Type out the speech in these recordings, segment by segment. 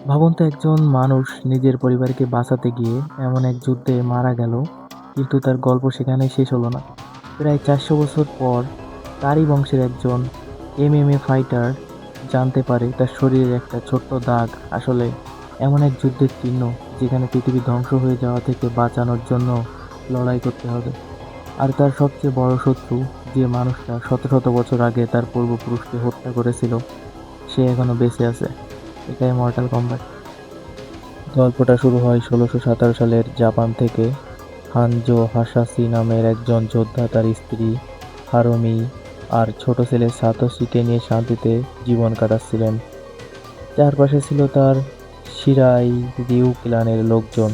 ভাবুন তো একজন মানুষ নিজের পরিবারকে বাঁচাতে গিয়ে এমন এক যুদ্ধে মারা গেল, কিন্তু তার গল্প সেখানেই শেষ হলো না। প্রায় 400 বছর পর তারই বংশের একজন এমএমএ ফাইটার জানতে পারে তার শরীরের একটা ছোট্ট দাগ আসলে এমন এক যুদ্ধের চিহ্ন, যেখানে পৃথিবী ধ্বংস হয়ে যাওয়া থেকে বাঁচানোর জন্য লড়াই করতে হবে। আর তার সবচেয়ে বড় শত্রু, যে মানুষটা শত শত বছর আগে তার পূর্বপুরুষকে হত্যা করেছিল, সে এখনো বেঁচে আছে। এটাই মর্টাল কম্বাট। গল্পটা শুরু হয় 1617 সালের জাপান থেকে। হানজো হাসাসি নামের একজন যোদ্ধা তার স্ত্রী হারুমি আর ছোট ছেলে সাতোশিকে নিয়ে শান্তিতে জীবন কাটাচ্ছিলেন। চারপাশে ছিল তার শিরাই রিউ ক্লানের লোকজন,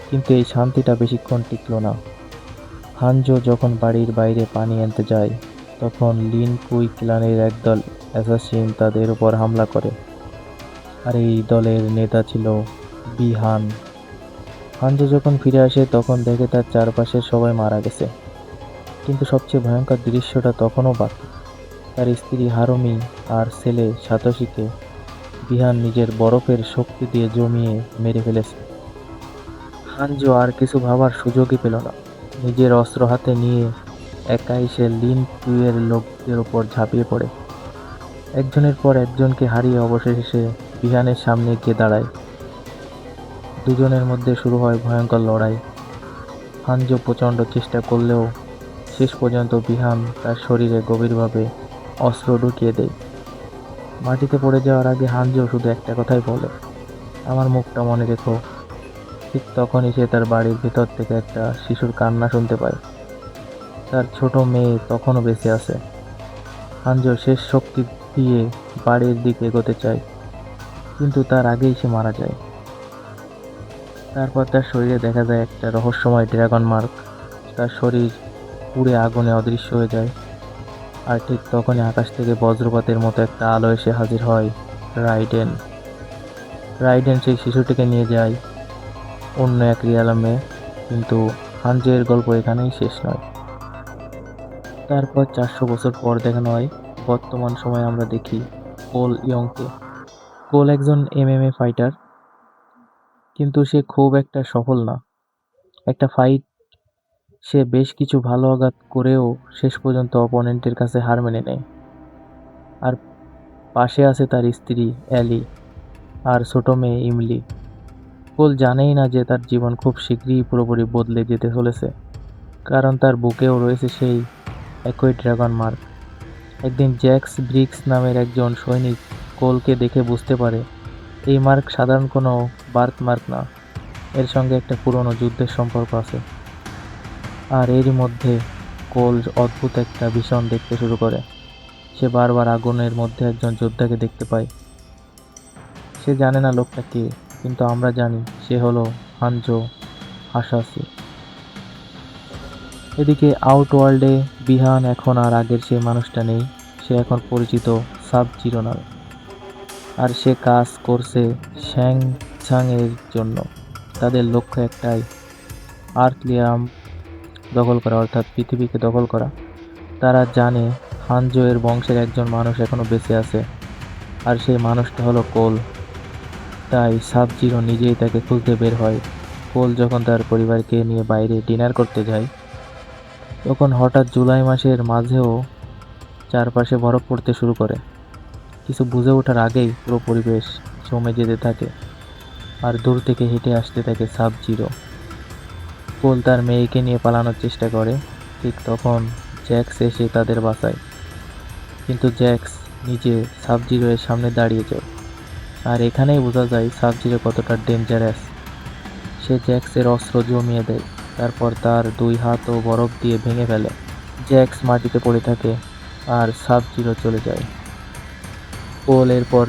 কিন্তু এই শান্তিটা বেশিক্ষণ টিকল না। হানজো যখন বাড়ির বাইরে পানি আনতে যায়, তখন লিন কুই ক্লানের একদল অ্যাসাসিন তাদের উপর হামলা করে। আর এই দলের নেতা ছিল বিহান। হানজো যখন ফিরে আসে, তখন দেখে তার চারপাশের সবাই মারা গেছে। কিন্তু সবচেয়ে ভয়ঙ্কর দৃশ্যটা তখনও বাকি। তার স্ত্রী হারুমি আর ছেলে সাতোশিকে বিহান নিজের বরফের শক্তি দিয়ে জমিয়ে মেরে ফেলেছে। হানজো আর কিছু ভাবার সুযোগই পেল না। নিজের অস্ত্র হাতে নিয়ে একাই সে লিন কুইয়ের লোকদের উপর ঝাঁপিয়ে পড়ে। একজনের পর একজনকে হারিয়ে অবশেষে সে বিহানের সামনে গিয়ে দাঁড়ায়। দুজনের মধ্যে শুরু হয় ভয়ঙ্কর লড়াই। হানজো প্রচণ্ড চেষ্টা করলেও শেষ পর্যন্ত বিহান তার শরীরে গভীরভাবে অস্ত্র ঢুকিয়ে দেয়। মাটিতে পড়ে যাওয়ার আগে হানজো শুধু একটা কথাই বলে, আমার মুখটা মনে রেখো। ঠিক তখনই সে তার বাড়ির ভেতর থেকে একটা শিশুর কান্না শুনতে পায়। তার ছোট মেয়ে তখনও বেঁচে আছে। হানজো শেষ শক্তি দিয়ে বাড়ির দিকে এগোতে চায়, কিন্তু তার আগেই সে মারা যায়। তারপর তার শরীরে দেখা যায় একটা রহস্যময় ড্রাগন মার্ক। তার শরীর পুড়ে আগুনে অদৃশ্য হয়ে যায়। আর ঠিক তখনই আকাশ থেকে বজ্রপাতের মতো একটা আলো এসে হাজির হয় রাইডেন। রাইডেন সেই শিশুটিকে নিয়ে যায় অন্য এক রিয়ালামে। কিন্তু হানজোয়ের গল্প এখানেই শেষ নয়। তারপর 400 বছর পর দেখানো হয় বর্তমান সময়ে আমরা দেখি কোল ইয়ংকে। কোল একজন এমএমএ ফাইটার, কিন্তু সে খুব একটা সফল না। একটা ফাইট সে বেশ কিছু ভালো আঘাত করেও শেষ পর্যন্ত অপোনেন্টের কাছে হার মেনে নেয়। আর পাশে আছে তার স্ত্রী অ্যালি আর ছোট মেয়ে ইমলি। কোল জানেই না যে তার জীবন খুব শীঘ্রই পুরোপুরি বদলে যেতে চলেছে, কারণ তার বুকেও রয়েছে সেই একই ড্রাগন মার্ক। একদিন জ্যাক্স ব্রিক্স নামের একজন সৈনিক কোলকে দেখে বুঝতে পারে এই মার্ক সাধারণ কোনো বার্থ মার্ক না, এর সঙ্গে একটা পুরনো যুদ্ধের সম্পর্ক আছে। আর এরই মধ্যে কোল অদ্ভুত একটা ভীষণ দেখতে শুরু করে। সে বারবার আগুনের মধ্যে একজন যোদ্ধাকে দেখতে পায়। সে জানে না লোকটা কে, কিন্তু আমরা জানি সে হলো হানজো হাসাসি। এদিকে আউটওয়ার্ল্ডে বিহান এখন আর আগের সেই মানুষটা নেই। সে এখন পরিচিত সাব জিরো নামে। আর সে কাজ করছে শ্যাং ছাং এর জন্য। তাদের লক্ষ্য একটাই, আর্থলিয়াম দখল করা, অর্থাৎ পৃথিবীকে দখল করা। তারা জানে হানজো এর বংশের একজন মানুষ এখনো বেঁচে আছে, আর সেই মানুষটা হলো কোল। তাই সাব জিরো নিজেই তাকে খুঁজতে বের হয়। কোল যখন তার পরিবারকে নিয়ে বাইরে ডিনার করতে যায়, তখন হঠাৎ জুলাই মাসের মাঝেও চারপাশে বরফ পড়তে শুরু করে। কিছু বুঝে ওঠার আগেই পুরো পরিবেশ জমে যেতে থাকে, আর দূর থেকে হেঁটে আসতে থাকে সাব জিরো। কোল তার মেয়েকে নিয়ে পালানোর চেষ্টা করে। ঠিক তখন জ্যাক্স এসে তাদের বাঁচায়, কিন্তু জ্যাক্স নিজে সাব জিরো এর সামনে দাঁড়িয়ে যায়। আর এখানেই বোঝা যায় সাব জিরো কতটা ডেঞ্জারাস। সে জ্যাক্সের অস্ত্র জমিয়ে দেয়, তারপর তার দুই হাতও বরফ দিয়ে ভেঙে ফেলে। জ্যাক্স মাটিতে পড়ে থাকে, আর সাব জিরো চলে যায়। পোল এরপর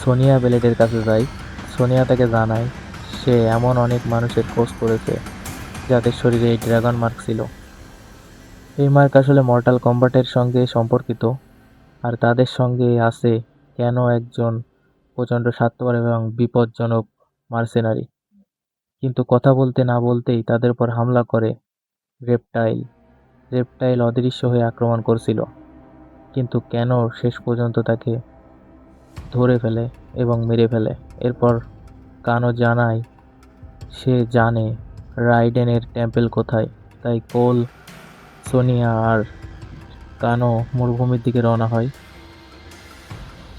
সোনিয়া বেলেটের কাছে যায়। সোনিয়া তাকে জানায় সে এমন অনেক মানুষের খোঁজ করেছে যাদের শরীরে এই ড্রাগন মার্ক ছিল। এই মার্ক আসলে মর্টাল কম্বাটের সঙ্গে সম্পর্কিত, আর তাদের সঙ্গে আছে কেন একজন প্রচণ্ড স্বার্থপর এবং বিপজ্জনক মার্সেনারি। কিন্তু কথা বলতে না বলতেই তাদের উপর হামলা করে রেপটাইল। রেপটাইল অদৃশ্য হয়ে আক্রমণ করছিল, কিন্তু কেন শেষ পর্যন্ত তাকে ধরে ফেলে এবং মেরে ফেলে। এরপর কানো জানায় সে জানে রাইডেনের টেম্পল কোথায়। তাই কোল, সোনিয়া আর কানো মরুভূমির দিকে রওনা হয়।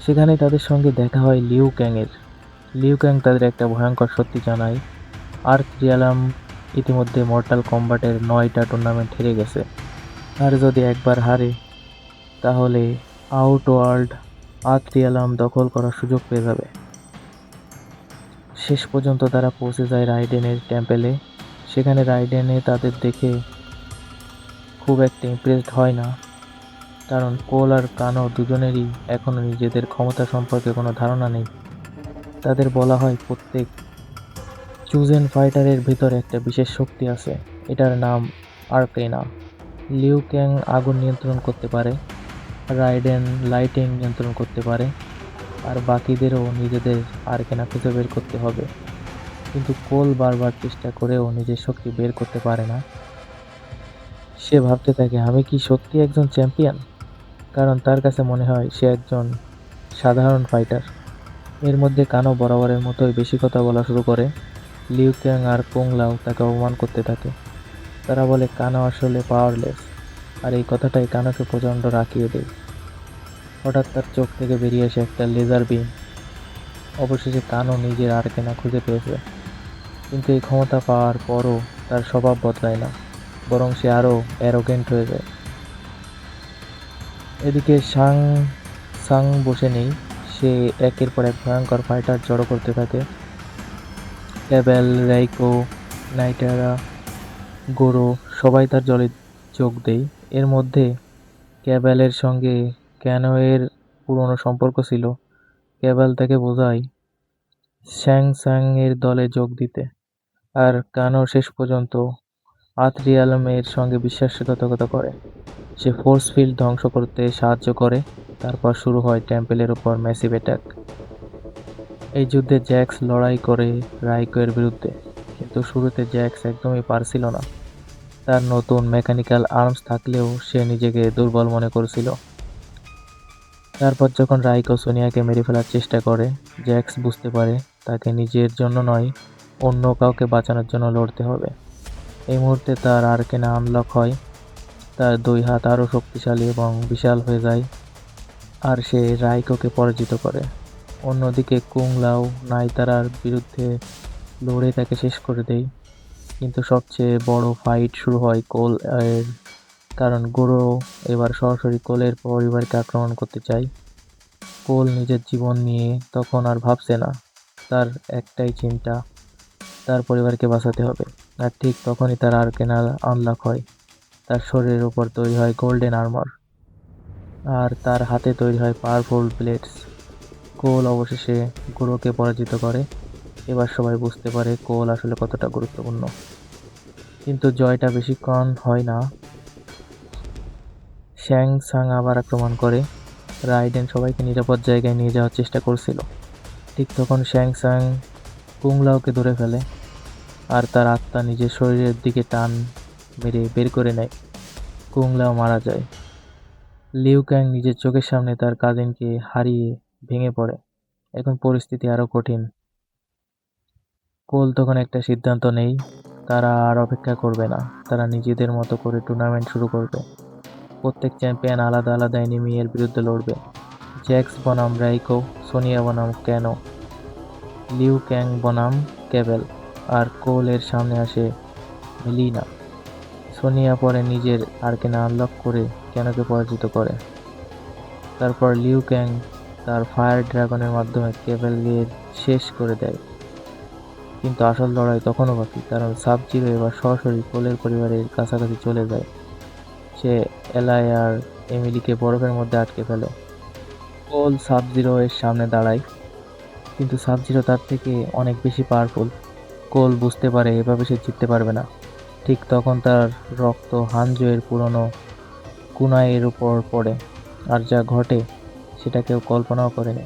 সেখানে তাদের সঙ্গে দেখা হয় লিউ ক্যাং এর। লিউ ক্যাং তাদের একটা ভয়ঙ্কর সত্যি জানায়, আর্থ রিয়ালাম ইতিমধ্যে মর্টাল কম্বাটের 9টা টুর্নামেন্ট হেরে গেছে। আর যদি একবার হারে তাহলে আউটওয়ার্ল্ড আর্থ রিয়ালাম দখল করার সুযোগ পেয়ে যাবে। শেষ পর্যন্ত তারা পৌঁছে যায় রাইডেনের টেম্পেলে। সেখানে রাইডেনে তাদের দেখে খুব একটা ইমপ্রেসড হয় না, কারণ কোল আর কানো দুজনেরই এখনো নিজেদের ক্ষমতা সম্পর্কে কোনো ধারণা নেই। তাদের বলা হয় প্রত্যেক চুজেন ফাইটারের ভিতরে একটা বিশেষ শক্তি আছে, এটার নাম আর্কেনা। লিউ ক্যাং আগুন নিয়ন্ত্রণ করতে পারে, রাইডেন লাইটিং নিয়ন্ত্রণ করতে পারে, আর বাকিদেরও নিজেদের আর্কেনা খুঁজে বের করতে হবে। কিন্তু কোল বারবার চেষ্টা করেও নিজের শক্তি বের করতে পারে না। সে ভাবতে থাকে, আমি কি সত্যি একজন চ্যাম্পিয়ন? কারণ তার কাছে মনে হয় সে একজন সাধারণ ফাইটার। এর মধ্যে কানো বরাবরের মতোই বেশি কথা বলা শুরু করে। লিউ ক্যাং আর কুং লাও তাকে অপমান করতে থাকে। তারা বলে কানো আসলে পাওয়ারলেস, আর এই কথাটাই কানোকে প্রচণ্ড রাখিয়ে দেয়। হঠাৎ তার চোখ থেকে বেরিয়ে আসে একটা লেজার বিম। অবশেষে কানো নিজের আর্কেনা খুঁজে পেয়েছে, কিন্তু এই ক্ষমতা পাওয়ার পরও তার স্বভাব বদলায় না, বরং সে আরও অ্যারোগেন্ট হয়ে যায়। এদিকে সাং সাং বসে নেই, সে একের পর এক ভয়ঙ্কর ফাইটার জড়ো করতে থাকে। ক্যাবেল, রাইকো, নাইটারা, গোরো সবাই তার দলে যোগ দেয়। এর মধ্যে ক্যাবেলের সঙ্গে ক্যানোয়ের পুরনো সম্পর্ক ছিল। ক্যাবেল তাকে বোঝায় শ্যাং স্যাং এর দলে যোগ দিতে, আর কানো শেষ পর্যন্ত আথরিয়ালমের সঙ্গে বিশ্বাসঘাতকতা করে। সে ফোর্স ফিল্ড ধ্বংস করতে সাহায্য করে। তারপর শুরু হয় টেম্পেলের উপর ম্যাসিভ অ্যাটাক। এই যুদ্ধে জ্যাক্স লড়াই করে রাইকোয়ের বিরুদ্ধে, কিন্তু শুরুতে জ্যাক্স একদমই পারছিল না। তার নতুন মেকানিক্যাল আর্মস থাকলেও সে নিজেকে দুর্বল মনে করছিল। তারপর যখন রাইকো সোনিয়াকে মেরে ফেলার চেষ্টা করে, জ্যাক্স বুঝতে পারে তাকে নিজের জন্য নয়, অন্য কাউকে বাঁচানোর জন্য লড়তে হবে। এই মুহূর্তে তার আর্কেনা আনলক হয়। তার 2 হাত আরও শক্তিশালী এবং বিশাল হয়ে যায়, আর সে রাইকোকে পরাজিত করে। অন্যদিকে কুং লাও নাইতারার বিরুদ্ধে লড়ে তাকে শেষ করে দেয়। কিন্তু সবচেয়ে বড় ফাইট শুরু হয় কোল এর, কারণ গোরো এবার সরাসরি কোলের পরিবারকে আক্রমণ করতে চায়। কোল নিজের জীবন নিয়ে তখন আর ভাবছে না, তার একটাই চিন্তা, তার পরিবারকে বাঁচাতে হবে। আর ঠিক তখনই তার আর্কেনা আনলক হয়। তার শরীরের উপর তৈরি হয় গোল্ডেন আর্মার, আর তার হাতে তৈরি হয় পাওয়ারফুল ব্লেডস। কোল অবশেষে গোরোকে পরাজিত করে। এবার সবাই বুঝতে পারে কোল আসলে কতটা গুরুত্বপূর্ণ। কিন্তু জয়টা বেশিক্ষণ হয় না। শ্যাং সাং আবার আক্রমণ করে। রাইডেন সবাইকে নিরাপদ জায়গায় নিয়ে যাওয়ার চেষ্টা করছিল। ঠিক তখন শ্যাং সাং কুং লাওকে ধরে ফেলে, আর তার আত্মা নিজের শরীরের দিকে টান মেরে বের করে নেয়। কুং লাও মারা যায়। লিউ ক্যাং নিজের চোখের সামনে তার কাজিনকে হারিয়ে ভেঙে পড়ে। এখন পরিস্থিতি আরো কঠিন। কোল তখন একটা সিদ্ধান্ত নেই, তারা আর অপেক্ষা করবে না, তারা নিজেদের মতো করে টুর্নামেন্ট শুরু করবে। প্রত্যেক চ্যাম্পিয়ন আলাদা আলাদা এনিমি এর বিরুদ্ধে লড়বে। জ্যাক্স বনাম রাইকো, সোনিয়া বনাম ক্যানো, লিউ ক্যাং বনাম ক্যাবেল, আর কোল এর সামনে আসে মিলিনা। সোনিয়া পরে নিজের আর্কেনা আনলক করে ক্যানোকে পরাজিত করে। তারপর লিউ ক্যাং তার ফায়ার ড্রাগনের মাধ্যমে ক্যাবেলের শেষ করে দেয়। কিন্তু আসল লড়াই তখনও বাকি, কারণ সাব জিরো এবার সরাসরি কোলের পরিবারের কাছাকাছি চলে যায়। সে এলাই আর এমিলিকে বরফের মধ্যে আটকে ফেলে। কোল সাব জিরো এর সামনে দাঁড়ায়, কিন্তু সাব জিরো তার থেকে অনেক বেশি পাওয়ারফুল। কোল বুঝতে পারে এভাবে সে জিততে পারবে না। ঠিক তখন তার রক্ত হানজো এর পুরনো কুনাইয়ের উপর পড়ে, আর যা ঘটে সেটা কেউ কল্পনাও করেনি।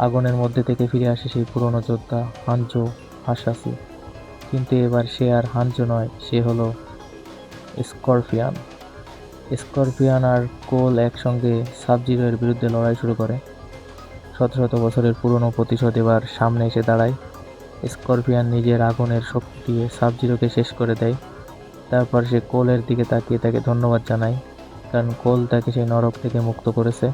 আগুনের মধ্যে থেকে ফিরে আসে সেই পুরনো যোদ্ধা হানজো হাসাসি। কিন্তু এবার সে আর হানজো নয়, সে হলো স্করপিয়ন। স্করপিয়ন আর কোল একসঙ্গে সাব জিরো এর বিরুদ্ধে লড়াই শুরু করে। শত শত বছরের পুরনো প্রতিশোধ এবার সামনে এসে দাঁড়ায়। স্করপিয়ন নিজের আগুনের শক্তি দিয়ে সাব-জিরোকে শেষ করে দেয়। তারপর সে কোলের দিকে তাকিয়ে তাকে ধন্যবাদ জানায়, কারণ কোল তাকে সেই নরক থেকে মুক্ত করেছে।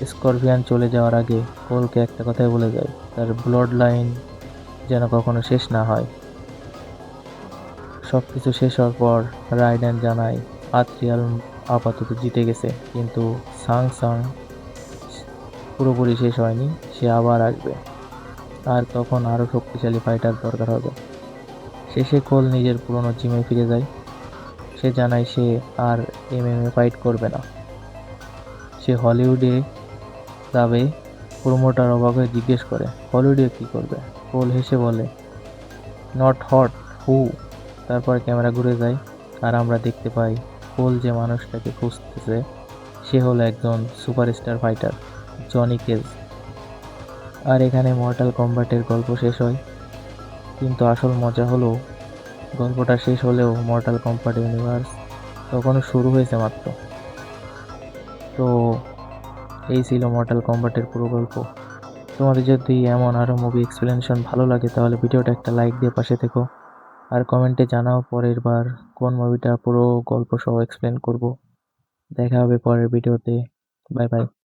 স্করপিয়ন চলে যাওয়ার আগে কোলকে একটা কথাই বলে যায়, তার ব্লাড লাইন যেন কখনো শেষ না হয়। সবকিছু শেষ হওয়ার পর রাইডেন জানায় আত্রিয়াল আপাতত জিতে গেছে, কিন্তু সাং সাং পুরোপুরি শেষ হয়নি, সে আবার আসবে। আর তখন আরো শক্তিশালী ফাইটার দরকার হবে। শেষে কোল নিজের পুরনো জিমে ফিরে যায়। সে জানায় সে আর এমএমএ ফাইট করবে না, সে হলিউডে যাবে। প্রমোটার অবাক হয়ে জিজ্ঞেস করে, হলিউডে কি করবে? কোল হেসে বলে, নট হট হু। তারপর ক্যামেরা ঘুরে যায় আর আমরা দেখতে পাই কোল যে মানুষটাকে খুঁজতেছে সে হলো একজন সুপারস্টার ফাইটার, জনি কেজ। আর এখানে মর্টাল কম্ব্যাটের গল্প শেষ হয়। কিন্তু আসল মজা হলো, গল্পটা শেষ হলেও মর্টাল কম্ব্যাট ইউনিভার্স তখনও শুরু হয়েছে মাত্র। তো এই ছিল মর্টাল কম্ব্যাটের পুরো গল্প। তোমাদের যদি এমন আরো মুভি এক্সপ্লেনেশন ভালো লাগে তাহলে ভিডিওটা একটা লাইক দিয়ে পাশে থেকো। আর কমেন্টে জানাও পরের বার কোন মুভিটা পুরো গল্প সহ এক্সপ্লেন করব। দেখা হবে পরের ভিডিওতে। Bye bye.